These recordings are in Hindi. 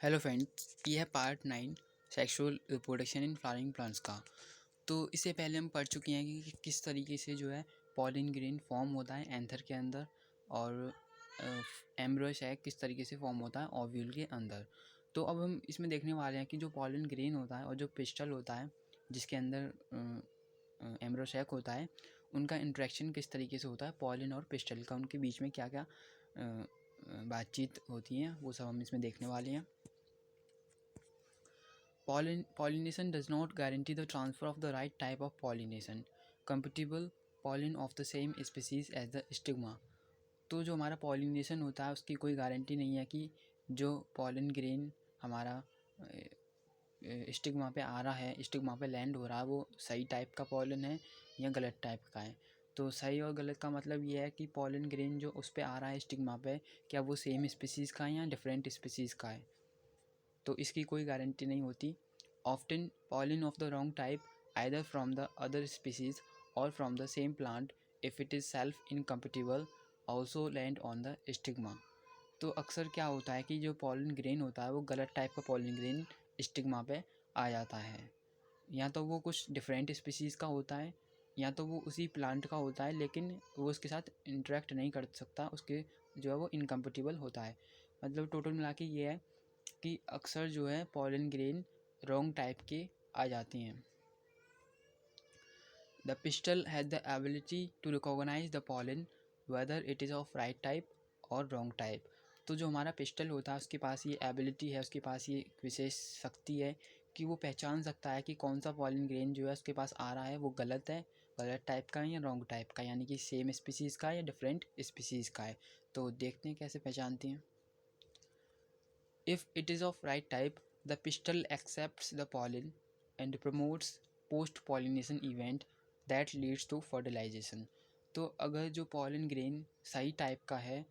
हेलो फ्रेंड्स, ये है part 9 sexual reproduction in flowering plants का। तो इससे पहले हम पढ़ चुके हैं कि किस तरीके से जो है पॉलिन ग्रेन फॉर्म होता है एंथर के अंदर, और एम्ब्रियो सैक किस तरीके से फॉर्म होता है ओव्यूल के अंदर। तो अब हम इसमें देखने वाले हैं कि जो पॉलिन ग्रेन होता है और जो पिस्टल होता है जिसके अंदर एम्ब्रियो सैक होता है, उनका इंट्रैक्शन किस तरीके से होता है पॉलिन और पिस्टल का, उनके बीच में क्या क्या बातचीत होती है, वो सब हम इसमें देखने वाले हैं। Pollination does not guarantee the transfer of the right type of pollination, compatible pollen of the same species as the stigma। तो जो हमारा पॉलिनेशन होता है उसकी कोई गारंटी नहीं है कि जो पॉलन ग्रेन हमारा स्टिग्मा पे आ रहा है, स्टिग्मा पे लैंड हो रहा है, वो सही टाइप का पॉलन है या गलत टाइप का है। तो सही और गलत का मतलब ये है कि पॉलन ग्रेन जो उस पे आ रहा है स्टिग्मा पे, क्या वो सेम स्पीसीज़ का है या डिफरेंट स्पीसीज़ का है, तो इसकी कोई गारंटी नहीं होती। Often pollen of the wrong type, either from the other species or from the same plant, if it is self incompatible, also land on the stigma। तो अक्सर क्या होता है कि जो पॉलन ग्रेन होता है वो गलत टाइप का पॉलन ग्रेन स्टिग्मा पे आ जाता है, या तो वो कुछ डिफरेंट स्पीसीज़ का होता है या तो वो उसी प्लांट का होता है, लेकिन वो उसके साथ इंटरेक्ट नहीं कर सकता, उसके जो है वो इनकम्पेटिबल होता है। मतलब टोटल मिला के ये है कि अक्सर जो है पॉलन ग्रेन रॉन्ग टाइप के आ जाती हैं। The pistil has the ability to recognise the pollen whether it is of right type और रॉन्ग टाइप। तो जो हमारा पिस्टल होता है उसके पास ये एबिलिटी है, उसके पास ये विशेष शक्ति है कि वो पहचान सकता है कि कौन सा पॉलन ग्रेन जो है उसके पास आ रहा है वो गलत है, गलत टाइप का है या रॉन्ग टाइप का, यानी कि सेम स्पीसीज़ का है या डिफरेंट स्पीसीज़ का है। तो देखते हैं कैसे पहचानती हैं। If it is of right type, the pistil accepts the pollen and promotes post-pollination event that leads to fertilization। तो अगर जो पॉलन ग्रेन सही टाइप का है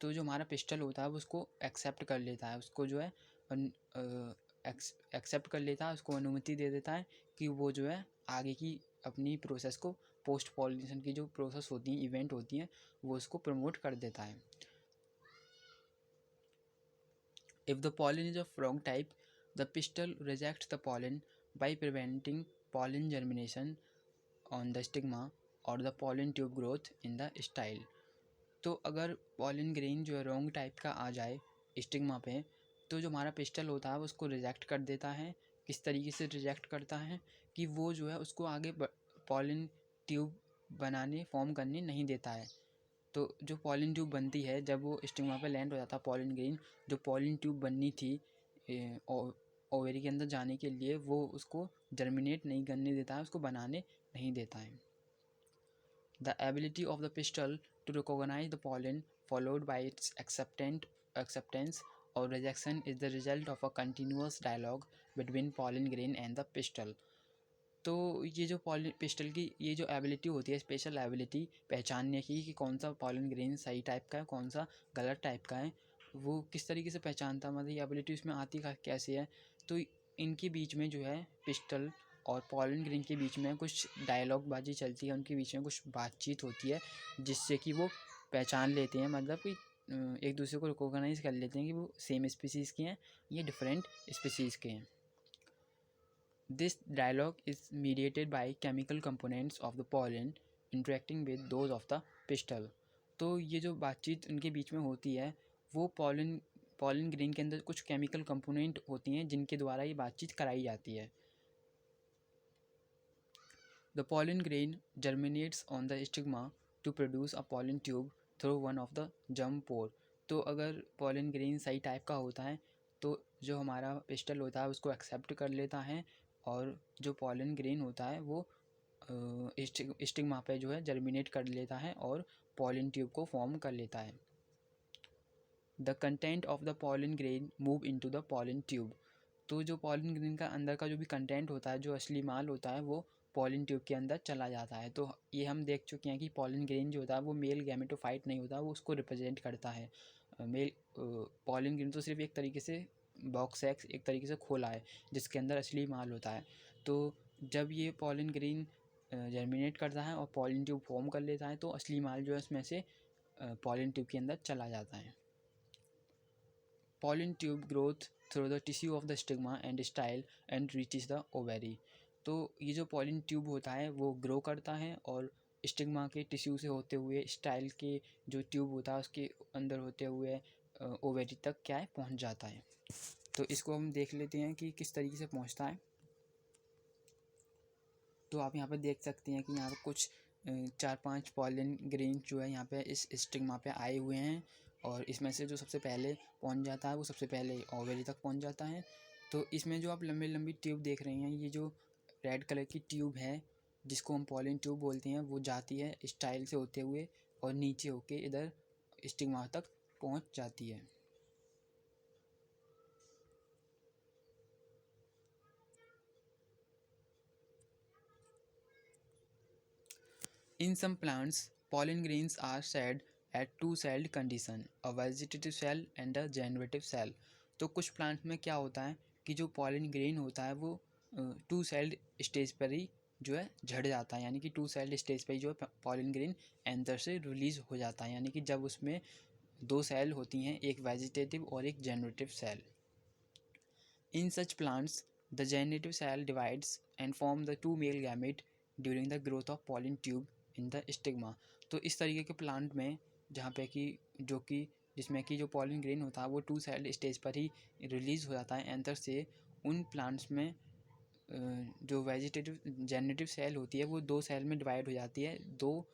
तो जो हमारा पिस्टल होता है वो उसको एक्सेप्ट कर लेता है, उसको जो है एक्सेप्ट कर लेता है, उसको अनुमति दे देता है कि वो जो है आगे की अपनी प्रोसेस को, पोस्ट पॉलिनेशन की जो प्रोसेस होती हैं, इवेंट होती हैं, वो उसको प्रमोट कर देता है। If the pollen is of wrong type, the pistil rejects the pollen by preventing pollen germination on the stigma or the pollen tube growth in the style। तो अगर pollen grain जो है रॉन्ग टाइप का आ जाए स्टिग्मा पे, तो जो हमारा पिस्टल होता है वो उसको रिजेक्ट कर देता है। किस तरीके से रिजेक्ट करता है कि वो जो है उसको आगे पॉलन ट्यूब बनाने, फॉर्म करने नहीं देता है। तो जो पॉलिन ट्यूब बनती है जब वो स्टिग्मा पे लैंड हो जाता है पॉलिन ग्रेन, जो पॉलिन ट्यूब बननी थी ओवेरी के अंदर जाने के लिए, वो उसको जर्मिनेट नहीं करने देता है, उसको बनाने नहीं देता है। The ability of the pistil to recognise the pollen followed by its acceptance और rejection is the result of a continuous dialogue between pollen grain and the pistil. तो ये जो पिस्टल की ये जो एबिलिटी होती है, स्पेशल एबिलिटी पहचानने की कि कौन सा पॉलन ग्रेन सही टाइप का है, कौन सा गलत टाइप का है, वो किस तरीके से पहचानता, मतलब ये एबिलिटी उसमें आती कैसे है। तो इनके बीच में जो है पिस्टल और पॉलन ग्रेन के बीच में कुछ डायलॉग बाजी चलती है, उनके बीच में कुछ बातचीत होती है जिससे कि वो पहचान लेते हैं, मतलब कि एक दूसरे को रिकॉग्नाइज कर लेते हैं कि वो सेम स्पीसीज़ के हैं या डिफरेंट स्पीसीज़ के हैं। This dialogue is mediated by chemical components of the pollen interacting with those of the pistil। तो ये जो बातचीत उनके बीच में होती है वो पॉलन ग्रेन के अंदर कुछ केमिकल कंपोनेंट होती हैं जिनके द्वारा ये बातचीत कराई जाती है। The pollen grain germinates on the stigma to produce a pollen tube through one of the germ pore। तो अगर पॉलन ग्रेन सही टाइप का होता है तो जो हमारा पिस्टल होता है उसको एक्सेप्ट कर लेता है, और जो पॉलन ग्रेन होता है वो स्टिग्मा पे जो है जर्मिनेट कर लेता है और पॉलन ट्यूब को फॉर्म कर लेता है। The content of the pollen grain move into the pollen tube. तो जो पॉलन ग्रेन का अंदर का जो भी कंटेंट होता है, जो असली माल होता है, वो पॉलन ट्यूब के अंदर चला जाता है। तो ये हम देख चुके हैं कि पॉलन ग्रेन जो होता है वो मेल गैमेटोफाइट नहीं होता, वो उसको रिप्रेजेंट करता है। मेल पॉलन ग्रेन तो सिर्फ एक तरीके से बॉक्स एक्स, एक तरीके से खोला है जिसके अंदर असली माल होता है। तो जब ये पॉलन ग्रेन जर्मिनेट करता है और पॉलन ट्यूब फॉर्म कर लेता है तो असली माल जो है उसमें से पॉलन ट्यूब के अंदर चला जाता है। pollen tube growth through the tissue of the stigma and style and reaches the ovary। तो ये जो पॉलिन ट्यूब होता है वो ग्रो करता है और स्टिग्मा के टिश्यू से होते हुए स्टाइल के जो ट्यूब होता है उसके अंदर होते हुए ओवेरी तक क्या है पहुंच जाता है। तो इसको हम देख लेते हैं कि किस तरीके से पहुंचता है। तो आप यहाँ पे देख सकते हैं कि यहाँ पे कुछ 4-5 पॉलन ग्रेन जो है यहाँ पे इस स्टिग्मा पे आए हुए हैं और इसमें से जो सबसे पहले पहुँच जाता है वो सबसे पहले ओवेरी तक पहुँच जाता है। तो इसमें जो आप लंबी लंबी ट्यूब देख रहे हैं ये जो रेड कलर की ट्यूब है जिसको हम पॉलन ट्यूब बोलते हैं वो जाती है स्टाइल से होते हुए और नीचे होके इधर स्टिग्मा तक पहुँच जाती है। In some plants, pollen grains are shed at two-celled condition, a vegetative cell and a generative cell। तो कुछ प्लांट में क्या होता है कि जो पॉलन ग्रेन होता है वो टू सेल्ड स्टेज पर ही जो है झड़ जाता है, यानी कि टू सेल्ड स्टेज पर ही जो है पॉलन ग्रेन एंथर से रिलीज हो जाता है, यानी कि जब उसमें दो सेल होती हैं, एक वेजिटेटिव और एक generative cell. In such plants, the generative cell divides and form the two male gamete during the growth of pollen tube in the stigma। तो इस तरीके के प्लांट में जहाँ पे कि जो कि जिसमें कि जो पॉलन ग्रेन होता है वो टू सेल्ड स्टेज पर ही रिलीज़ हो जाता है एंथर से, उन प्लांट्स में जो वेजिटेटिव जेनेटिव सेल होती है वो दो सेल में डिवाइड हो जाती है, दो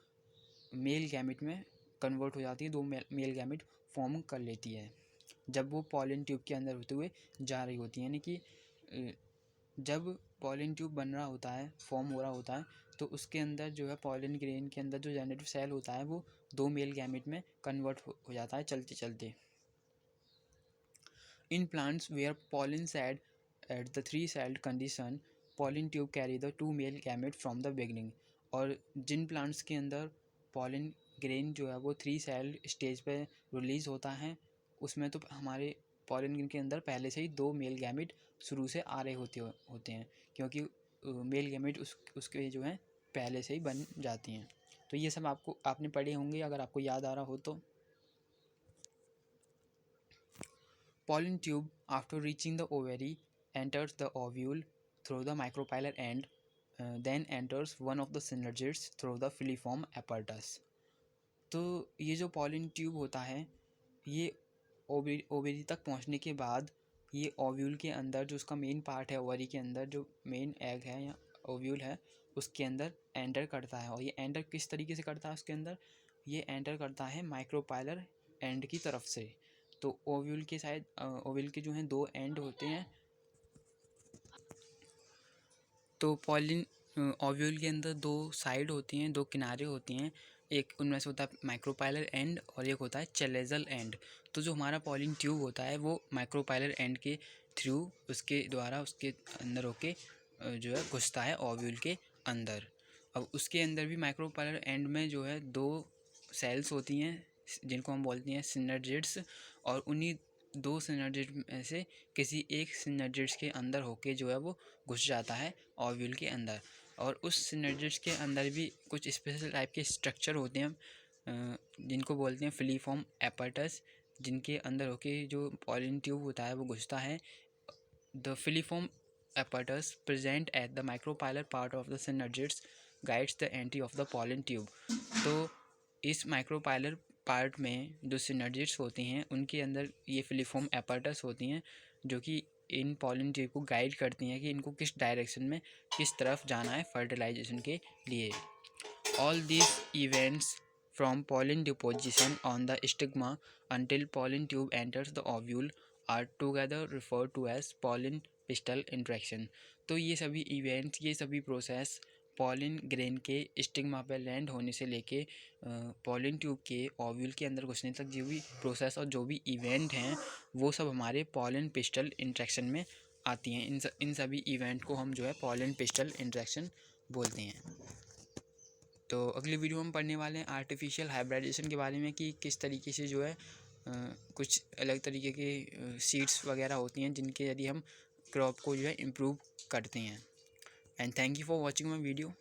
मेल गैमेट में कन्वर्ट हो जाती है, दो मेल गैमेट फॉर्म कर लेती है जब वो पॉलन ट्यूब के अंदर होते हुए जा रही होती है। यानी कि जब पॉलन ट्यूब बन रहा होता है, फॉर्म हो रहा होता है, तो उसके अंदर जो है पॉलन ग्रेन के अंदर जो जेनेटिव सेल होता है वो दो मेल गैमेट में कन्वर्ट हो जाता है चलते चलते। In plants where pollen shed at the three celled condition, pollen tube carry the two male gamete from the beginning. और जिन प्लांट्स के अंदर पॉलन ग्रेन जो है वो थ्री सेल्ड स्टेज पे रिलीज़ होता है उसमें तो हमारे पॉलन ग्रेन के अंदर पहले से ही दो मेल गैमेट शुरू से आ रहे होते हैं, क्योंकि मेल गैमेट उसके जो हैं पहले से ही बन जाती हैं। तो ये सब आपने पढ़े होंगे अगर आपको याद आ रहा हो तो। Pollen tube, after reaching the ovary, enters the ovule through the micropylar end, then enters one of the synergids through the filiform apparatus। तो ये जो पॉलन ट्यूब होता है ये ओवेरी तक पहुंचने के बाद ये ओव्यूल के अंदर जो उसका मेन पार्ट है, ओवरी के अंदर जो मेन एग है या ओव्यूल है उसके अंदर एंटर करता है। और ये एंटर किस तरीके से करता है उसके अंदर, ये एंटर करता है माइक्रोपाइलर एंड की तरफ से। तो ओव्यूल के साइड ओव्यूल के जो हैं दो एंड होते हैं, तो पॉलिन ओव्यूल के अंदर दो साइड होती हैं, दो किनारे होती हैं, एक उनमें से होता है माइक्रोपाइलर एंड और एक होता है चेलेजल एंड। तो जो हमारा पॉलिन ट्यूब होता है वो माइक्रोपाइलर एंड के थ्रू उसके द्वारा उसके अंदर होके जो है घुसता है ओव्यूल के अंदर। अब उसके अंदर भी माइक्रोपाइलर एंड में जो है दो सेल्स होती हैं जिनको हम बोलते हैं सिनर्जिड्स, और उन्हीं दो सिनर्जिड में से किसी एक सिनर्जिड्स के अंदर होके जो है वो घुस जाता है ओव्यूल के अंदर। और उस सिनर्जिड्स के अंदर भी कुछ स्पेशल टाइप के स्ट्रक्चर होते हैं जिनको बोलते हैं फिलीफॉर्म एपर्टस, जिनके अंदर होके जो पॉलिन ट्यूब होता है वो घुसता है। The filiform apparatus present at the micropylar part of the synergids guides the entry of the pollen tube। तो इस माइक्रोपाइलर पार्ट में जो सिनर्जिड्स होती हैं उनके अंदर ये फिलीफॉर्म apparatus होती हैं जो कि इन पॉलन ट्यूब को गाइड करती हैं कि इनको किस डायरेक्शन में किस तरफ जाना है फर्टिलाइजेशन के लिए। All these events from pollen deposition on the stigma until pollen tube enters the ovule are together referred to as pollen pistil interaction। तो ये सभी इवेंट्स, ये सभी प्रोसेस पॉलिन ग्रेन के स्टिग्मा पर लैंड होने से लेके पॉलिन ट्यूब के ओव्यूल के अंदर घुसने तक जो भी प्रोसेस और जो भी इवेंट हैं वो सब हमारे पॉलिन पिस्टल इंट्रैक्शन में आती हैं। इन सभी इवेंट को हम जो है पॉलिन पिस्टल इंट्रैक्शन बोलते हैं। तो अगली वीडियो में पढ़ने वाले हैं आर्टिफिशियल हाइब्रिडाइजेशन के बारे में कि किस तरीके से जो है कुछ अलग तरीके के सीड्स वगैरह होती हैं जिनके यदि हम क्रॉप को जो है इम्प्रूव करते हैं। And thank you for watching my video.